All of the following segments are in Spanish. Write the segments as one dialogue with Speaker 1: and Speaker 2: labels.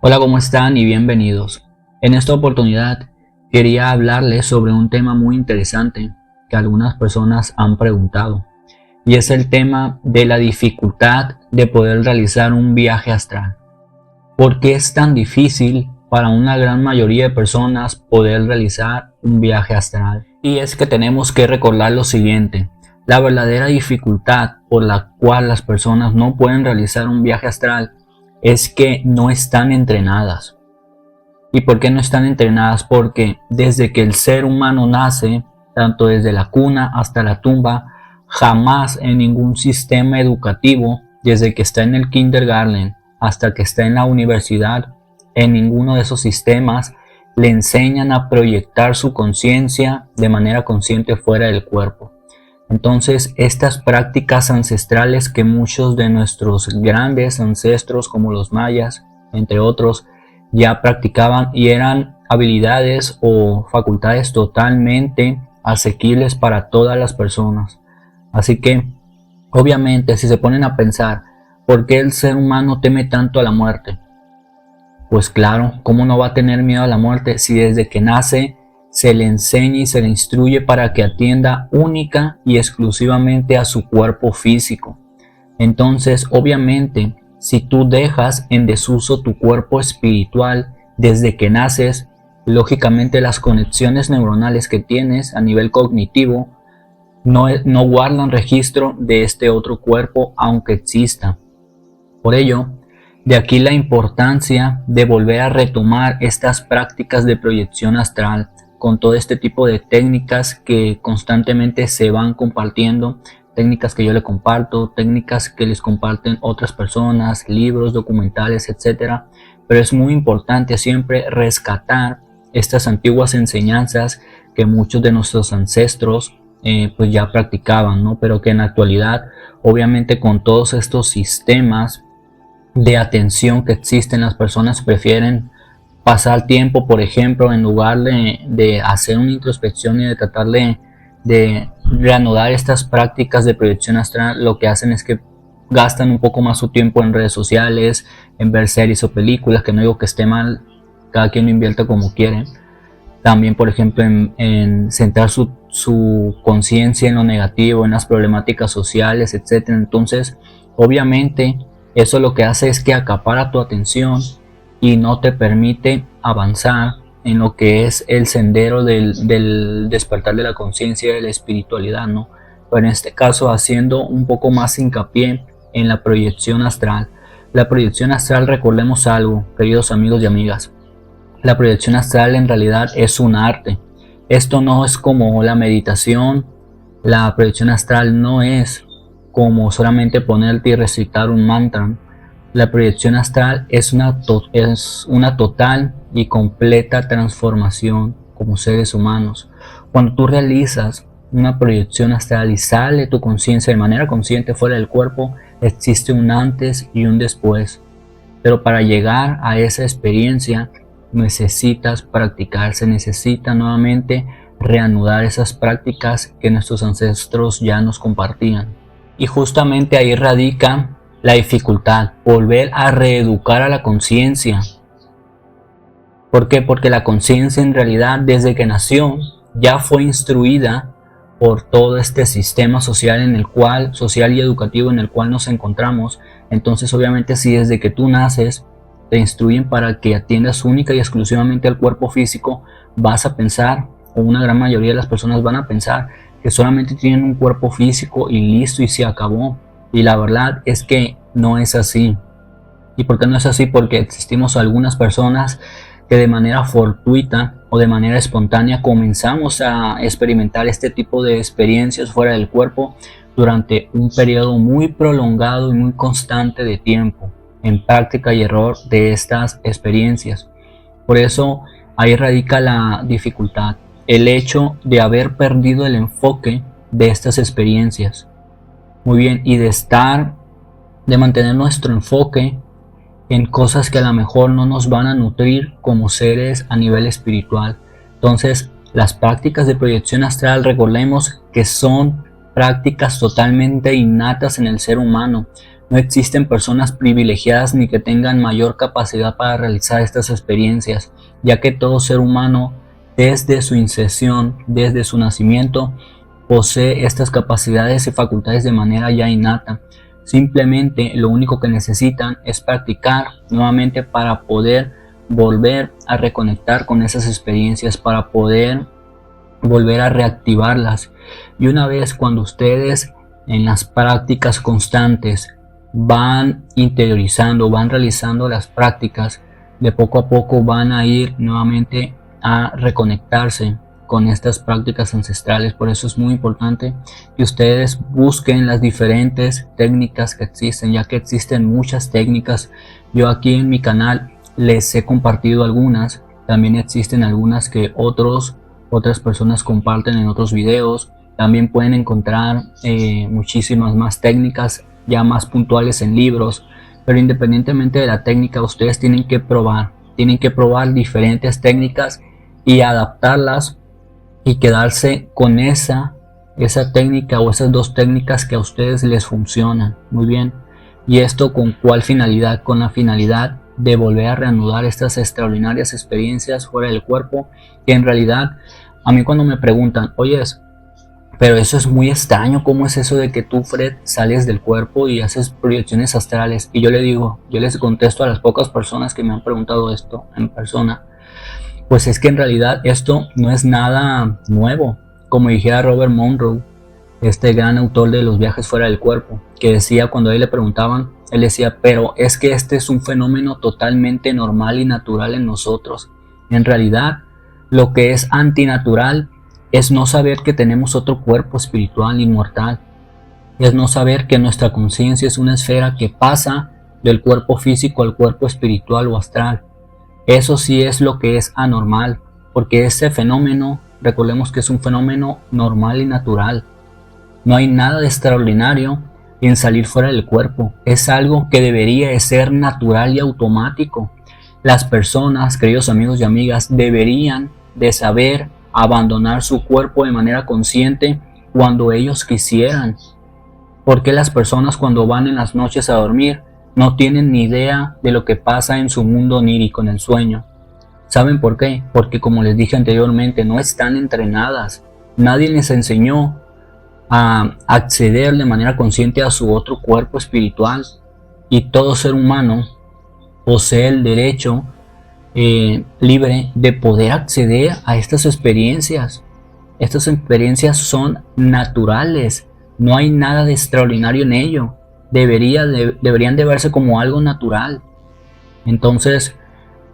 Speaker 1: Hola, ¿cómo están? Y bienvenidos. En esta oportunidad quería hablarles sobre un tema muy interesante que algunas personas han preguntado, y es el tema de la dificultad de poder realizar un viaje astral. ¿Por qué es tan difícil para una gran mayoría de personas poder realizar un viaje astral? Y es que tenemos que recordar lo siguiente: la verdadera dificultad por la cual las personas no pueden realizar un viaje astral es que no están entrenadas. ¿Y por qué no están entrenadas? Porque desde que el ser humano nace, tanto desde la cuna hasta la tumba, jamás en ningún sistema educativo, desde que está en el kindergarten hasta que está en la universidad, en ninguno de esos sistemas le enseñan a proyectar su conciencia de manera consciente fuera del cuerpo. Entonces, estas prácticas ancestrales que muchos de nuestros grandes ancestros, como los mayas, entre otros, ya practicaban, y eran habilidades o facultades totalmente asequibles para todas las personas. Así que, obviamente, si se ponen a pensar, ¿por qué el ser humano teme tanto a la muerte? Pues claro, ¿cómo no va a tener miedo a la muerte si desde que nace se le enseña y se le instruye para que atienda única y exclusivamente a su cuerpo físico? Entonces, obviamente, si tú dejas en desuso tu cuerpo espiritual desde que naces, lógicamente las conexiones neuronales que tienes a nivel cognitivo no guardan registro de este otro cuerpo, aunque exista. Por ello, de aquí la importancia de volver a retomar estas prácticas de proyección astral con todo este tipo de técnicas que constantemente se van compartiendo, técnicas que yo le comparto, técnicas que les comparten otras personas, libros, documentales, etcétera. Pero es muy importante siempre rescatar estas antiguas enseñanzas que muchos de nuestros ancestros pues ya practicaban, ¿no? Pero que en la actualidad, obviamente, con todos estos sistemas de atención que existen, las personas prefieren pasar tiempo, por ejemplo, en lugar de hacer una introspección y de tratar de reanudar estas prácticas de proyección astral. Lo que hacen es que gastan un poco más su tiempo en redes sociales, en ver series o películas, que no digo que esté mal, cada quien lo invierta como quiere. También, por ejemplo, en centrar su conciencia en lo negativo, en las problemáticas sociales, etc. Entonces, obviamente, eso lo que hace es que acapara tu atención y no te permite avanzar en lo que es el sendero del despertar de la conciencia y de la espiritualidad, ¿no? Pero en este caso, haciendo un poco más hincapié en la proyección astral. La proyección astral, recordemos algo, queridos amigos y amigas: la proyección astral en realidad es un arte. Esto no es como la meditación. La proyección astral no es como solamente ponerte y recitar un mantra. La proyección astral es una total y completa transformación como seres humanos. Cuando tú realizas una proyección astral y sale tu conciencia de manera consciente fuera del cuerpo, existe un antes y un después. Pero para llegar a esa experiencia necesitas practicar, se necesita nuevamente reanudar esas prácticas que nuestros ancestros ya nos compartían. Y justamente ahí radica la dificultad, volver a reeducar a la conciencia. ¿Por qué? Porque la conciencia en realidad, desde que nació, ya fue instruida por todo este sistema social social y educativo en el cual nos encontramos. Entonces, obviamente, si desde que tú naces te instruyen para que atiendas única y exclusivamente al cuerpo físico, vas a pensar, o una gran mayoría de las personas van a pensar, que solamente tienen un cuerpo físico y listo, y se acabó. Y la verdad es que no es así. ¿Y por qué no es así? Porque existimos algunas personas que de manera fortuita o de manera espontánea comenzamos a experimentar este tipo de experiencias fuera del cuerpo durante un periodo muy prolongado y muy constante de tiempo, en práctica y error de estas experiencias. Por eso ahí radica la dificultad, el hecho de haber perdido el enfoque de estas experiencias. Muy bien, y de mantener nuestro enfoque en cosas que a lo mejor no nos van a nutrir como seres a nivel espiritual. Entonces, las prácticas de proyección astral, recordemos que son prácticas totalmente innatas en el ser humano. No existen personas privilegiadas ni que tengan mayor capacidad para realizar estas experiencias, ya que todo ser humano, desde su inserción, desde su nacimiento, posee estas capacidades y facultades de manera ya innata. Simplemente lo único que necesitan es practicar nuevamente para poder volver a reconectar con esas experiencias, para poder volver a reactivarlas. Y una vez cuando ustedes en las prácticas constantes van interiorizando, van realizando las prácticas, de poco a poco van a ir nuevamente a reconectarse con estas prácticas ancestrales. Por eso es muy importante que ustedes busquen las diferentes técnicas que existen, ya que existen muchas técnicas. Yo aquí en mi canal les he compartido algunas, también existen algunas que otras personas comparten en otros videos. También pueden encontrar muchísimas más técnicas ya más puntuales en libros, pero independientemente de la técnica, ustedes tienen que probar diferentes técnicas y adaptarlas y quedarse con esa técnica o esas dos técnicas que a ustedes les funcionan muy bien. ¿Y esto con cuál finalidad? Con la finalidad de volver a reanudar estas extraordinarias experiencias fuera del cuerpo, que en realidad a mí cuando me preguntan, oye, pero eso es muy extraño, ¿cómo es eso de que tú, Fred, sales del cuerpo y haces proyecciones astrales? Y yo les contesto a las pocas personas que me han preguntado esto en persona, pues es que en realidad esto no es nada nuevo. Como dijera Robert Monroe, este gran autor de Los viajes fuera del cuerpo, que decía, cuando a él le preguntaban, él decía, pero es que este es un fenómeno totalmente normal y natural en nosotros. En realidad, lo que es antinatural es no saber que tenemos otro cuerpo espiritual inmortal. Es no saber que nuestra conciencia es una esfera que pasa del cuerpo físico al cuerpo espiritual o astral. Eso sí es lo que es anormal, porque ese fenómeno, recordemos que es un fenómeno normal y natural. No hay nada de extraordinario en salir fuera del cuerpo. Es algo que debería de ser natural y automático. Las personas, queridos amigos y amigas, deberían de saber abandonar su cuerpo de manera consciente cuando ellos quisieran. Porque las personas cuando van en las noches a dormir no tienen ni idea de lo que pasa en su mundo onírico, en el sueño. ¿Saben por qué? Porque como les dije anteriormente, no están entrenadas. Nadie les enseñó a acceder de manera consciente a su otro cuerpo espiritual. Y todo ser humano posee el derecho libre de poder acceder a estas experiencias. Estas experiencias son naturales, no hay nada de extraordinario en ello. Deberían de verse como algo natural. Entonces,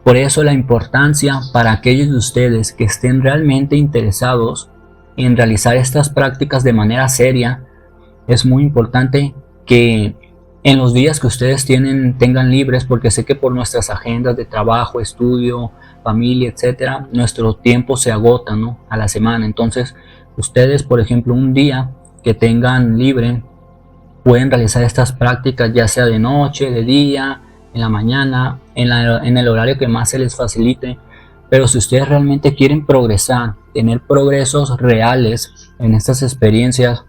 Speaker 1: por eso la importancia para aquellos de ustedes que estén realmente interesados en realizar estas prácticas de manera seria, es muy importante que en los días que ustedes tengan libres, porque sé que por nuestras agendas de trabajo, estudio, familia, etcétera, nuestro tiempo se agota, ¿no?, a la semana. Entonces, ustedes, por ejemplo, un día que tengan libre, pueden realizar estas prácticas, ya sea de noche, de día, en la mañana, en el horario que más se les facilite. Pero si ustedes realmente quieren progresar, tener progresos reales en estas experiencias,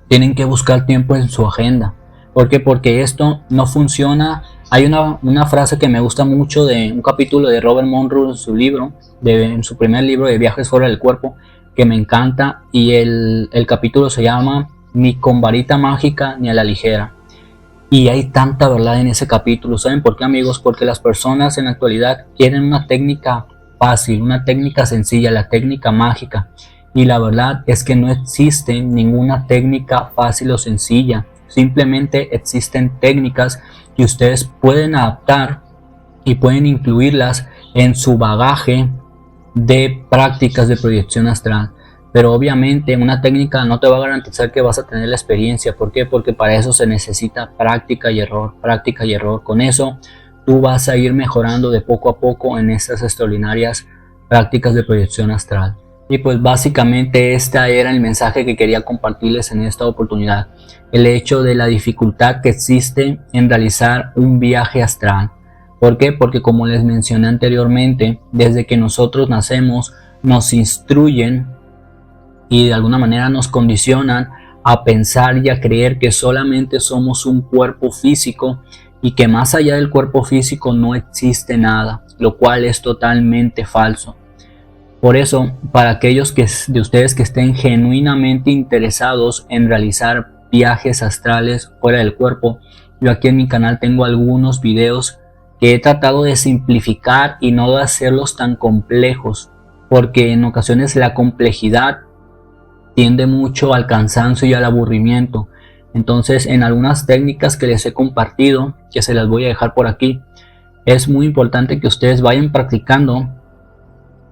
Speaker 1: tienen que buscar tiempo en su agenda. ¿Por qué? Porque esto no funciona. Hay una frase que me gusta mucho de un capítulo de Robert Monroe en su libro, en su primer libro de Viajes fuera del cuerpo, que me encanta, y el capítulo se llama Ni con varita mágica ni a la ligera. Y hay tanta verdad en ese capítulo. ¿Saben por qué, amigos? Porque las personas en la actualidad quieren una técnica fácil, una técnica sencilla, la técnica mágica. Y la verdad es que no existe ninguna técnica fácil o sencilla. Simplemente existen técnicas que ustedes pueden adaptar y pueden incluirlas en su bagaje de prácticas de proyección astral. Pero obviamente una técnica no te va a garantizar que vas a tener la experiencia. ¿Por qué? Porque para eso se necesita práctica y error, práctica y error. Con eso tú vas a ir mejorando de poco a poco en estas extraordinarias prácticas de proyección astral. Y pues básicamente este era el mensaje que quería compartirles en esta oportunidad. El hecho de la dificultad que existe en realizar un viaje astral. ¿Por qué? Porque como les mencioné anteriormente, desde que nosotros nacemos nos instruyen y de alguna manera nos condicionan a pensar y a creer que solamente somos un cuerpo físico y que más allá del cuerpo físico no existe nada, lo cual es totalmente falso. Por eso, para aquellos de ustedes que estén genuinamente interesados en realizar viajes astrales fuera del cuerpo, yo aquí en mi canal tengo algunos videos que he tratado de simplificar y no de hacerlos tan complejos, porque en ocasiones la complejidad tiende mucho al cansancio y al aburrimiento. Entonces, en algunas técnicas que les he compartido, que se las voy a dejar por aquí, es muy importante que ustedes vayan practicando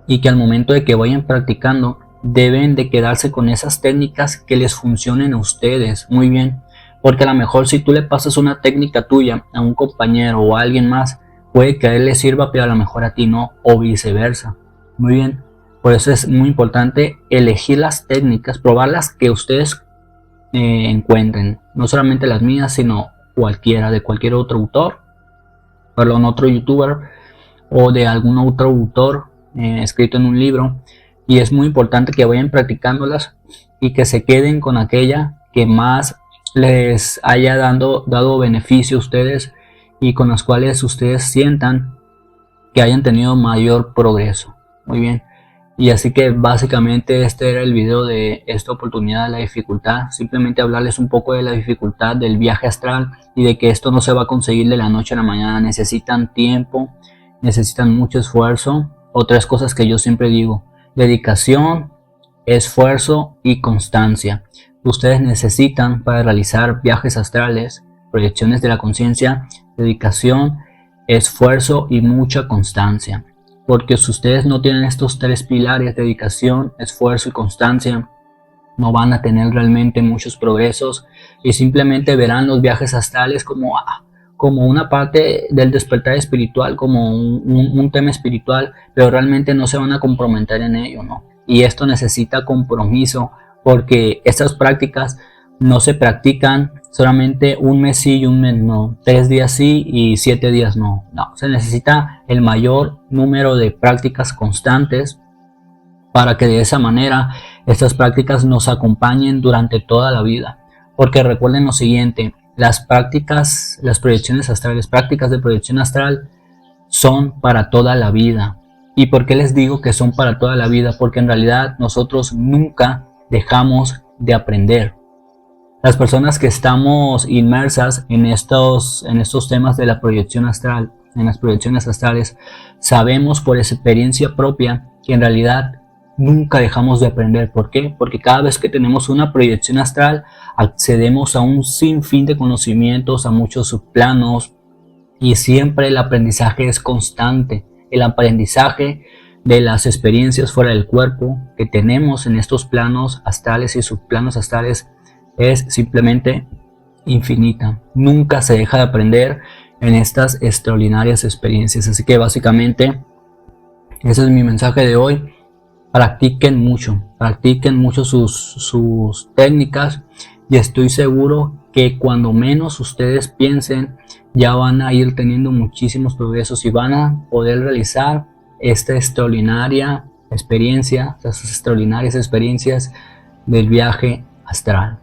Speaker 1: y que al momento de que vayan practicando deben de quedarse con esas técnicas que les funcionen a ustedes muy bien, porque a lo mejor si tú le pasas una técnica tuya a un compañero o a alguien más, puede que a él le sirva pero a lo mejor a ti no, o viceversa. Muy bien, por eso es muy importante elegir las técnicas, probar las que ustedes encuentren, no solamente las mías sino cualquiera, de cualquier otro autor, perdón, otro youtuber o de algún otro autor escrito en un libro. Y es muy importante que vayan practicándolas y que se queden con aquella que más les haya dado beneficio a ustedes y con las cuales ustedes sientan que hayan tenido mayor progreso. Muy bien, y así que básicamente este era el video de esta oportunidad de la dificultad, simplemente hablarles un poco de la dificultad del viaje astral y de que esto no se va a conseguir de la noche a la mañana, necesitan tiempo, necesitan mucho esfuerzo. Otras cosas que yo siempre digo: dedicación, esfuerzo y constancia. Ustedes necesitan, para realizar viajes astrales, proyecciones de la conciencia, dedicación, esfuerzo y mucha constancia. Porque si ustedes no tienen estos tres pilares, dedicación, esfuerzo y constancia, no van a tener realmente muchos progresos y simplemente verán los viajes astrales como una parte del despertar espiritual, como un tema espiritual, pero realmente no se van a comprometer en ello, ¿no? Y esto necesita compromiso, porque estas prácticas no se practican solamente un mes sí y un mes no, 3 días sí y 7 días no. No, se necesita el mayor número de prácticas constantes para que de esa manera estas prácticas nos acompañen durante toda la vida. Porque recuerden lo siguiente: las prácticas, las proyecciones astrales, prácticas de proyección astral son para toda la vida. ¿Y por qué les digo que son para toda la vida? Porque en realidad nosotros nunca dejamos de aprender. Las personas que estamos inmersas en estos temas de la proyección astral, en las proyecciones astrales, sabemos por experiencia propia que en realidad nunca dejamos de aprender. ¿Por qué? Porque cada vez que tenemos una proyección astral accedemos a un sinfín de conocimientos, a muchos subplanos, y siempre el aprendizaje es constante. El aprendizaje de las experiencias fuera del cuerpo que tenemos en estos planos astrales y subplanos astrales es simplemente infinita. Nunca se deja de aprender en estas extraordinarias experiencias. Así que básicamente ese es mi mensaje de hoy. Practiquen mucho sus técnicas y estoy seguro que cuando menos ustedes piensen ya van a ir teniendo muchísimos progresos y van a poder realizar esta extraordinaria experiencia, estas extraordinarias experiencias del viaje astral.